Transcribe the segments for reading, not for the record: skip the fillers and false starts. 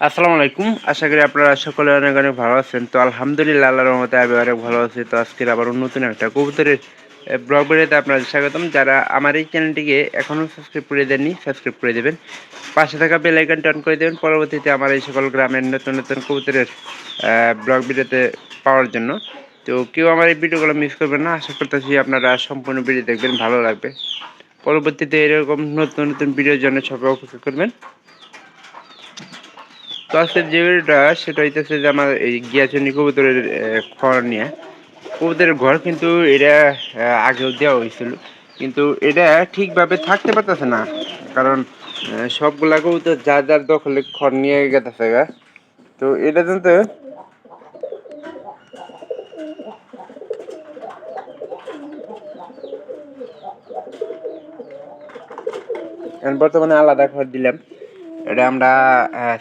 আসসালামু আলাইকুম। আশা করি আপনারা সকলে অনেক অনেক ভালো আছেন। তো আলহামদুলিল্লাহ আল্লাহর রহমতে আমি অনেক ভালো আছি। তো আজকের আবার নতুন একটা কবুতরের ব্লগ ভিডিওতে আপনাদের স্বাগতম। যারা আমার এই চ্যানেলটিকে এখনও সাবস্ক্রাইব করে দেননি, সাবস্ক্রাইব করে দেবেন। পাশে থাকা বেল আইকনটি অন করে দেবেন পরবর্তীতে আমার এই সকল গ্রামের নতুন নতুন কবুতরের ব্লগ ভিডিওতে পাওয়ার জন্য। তো কেউ আমার এই ভিডিওগুলো মিস করবেন না। আশা করতেছি আপনারা সম্পূর্ণ ভিডিও দেখবেন, ভালো লাগবে। পরবর্তীতে এরকম নতুন নতুন ভিডিওর জন্য সবাই অপেক্ষা করবেন। তো আজকের যে ভিডিওটা সেটা হইতেছে যে আমার এই গিয়াচন্ডী কবুতরের ঘর নিয়ে। কবুতরের ঘর কিন্তু এটা আগেও দেওয়া হয়েছিল, কিন্তু এটা ঠিকভাবে থাকতে পারতেছে না। কারণ সবগুলা কবুতর যার যার দখলে ঘর নিয়ে গেতেছে গা। তো এটা কিন্তু বর্তমানে আলাদা ঘর দিলাম। এটা আমরা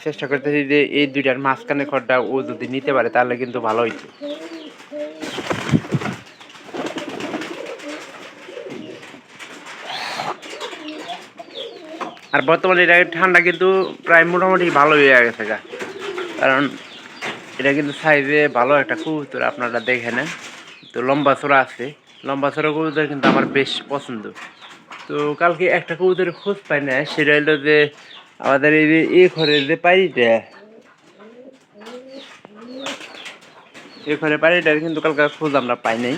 চেষ্টা করতেছি যে এই দুইটার মাঝখানে ঘরটা ও যদি নিতে পারে তাহলে কিন্তু ভালো হইছে। আর বর্তমানে এটা ঠান্ডা কিন্তু প্রায় মোটামুটি ভালো হয়ে গেছে গা। কারণ এটা কিন্তু সাইজে ভালো একটা কবুতর, আপনারা দেখে নেন। তো লম্বা চড়া আছে, লম্বা চড়া কবুতর কিন্তু আমার বেশ পছন্দ। তো কালকে একটা কবুতরের খোঁজ পাই না, সেটা হলো যে আমাদের এই যে এই ঘরের যে পাড়িটা, এই ঘরের পাড়িটার কিন্তু কালকে খোঁজ আমরা পাই নাই।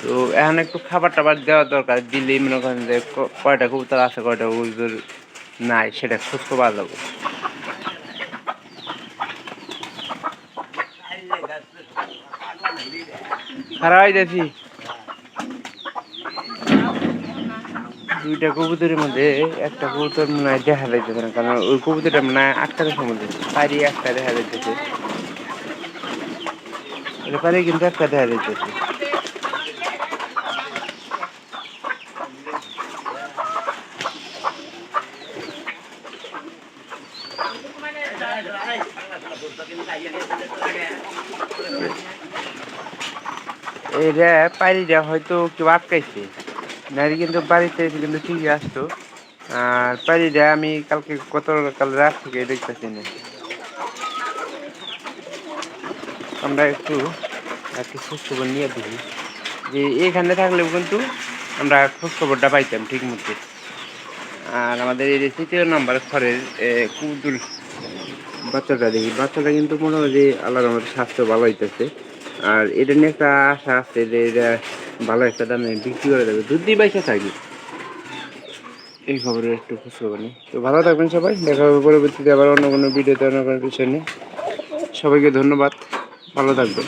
তো এখন একটু খাবার টাবার দেওয়া দরকার, দিলেই মনে করেন যে কয়টা কবুতর আছে কয়টা কবুতর নাই সেটা খোঁজ পাওয়া যাবে। খারাপ দেখি দুইটা কবুতরের মধ্যে একটা কবুতর মনে হয় দেখা যাইতেছে না, কারণ ওই কবুতরটা মনে হয় আটটার সময় পারি একটা দেখা যাইতেছে, পারি কিন্তু একটা দেখা যাইতেছে। এটা পারিটা হয়তো কেউ আটকাইছে, নারী কিন্তু বাড়িতে কিন্তু ঠিকই আসতো। আর পারিটা আমি কালকে গতকাল রাত থেকে দেখতেছি না। আমরা একটু খোঁজখবর নিয়ে দেখি যে এখানে থাকলেও কিন্তু আমরা খোঁজখবরটা পাইতাম ঠিক মতো। আর আমাদের এই যে ৩য় নাম্বার ঘরের কুকুর বাচ্চাটা দেখি, বাচ্চাটা কিন্তু মোটামুটি আল্লাহর আমাদের স্বাস্থ্য ভালো হইতেছে। আর এটা নিয়ে একটা আশা আছে যে এটা ভালো একটা দামে বিক্রি করে দেবে, দুধ দিয়ে বাইসা থাকি। এই খবরের একটু খোঁজখবর নেই। তো ভালো থাকবেন সবাই, দেখা হবে পরবর্তীতে আবার অন্য কোনো ভিডিওতে অন্য কোনো বিষয় নিয়ে। সবাইকে ধন্যবাদ, ভালো থাকবেন।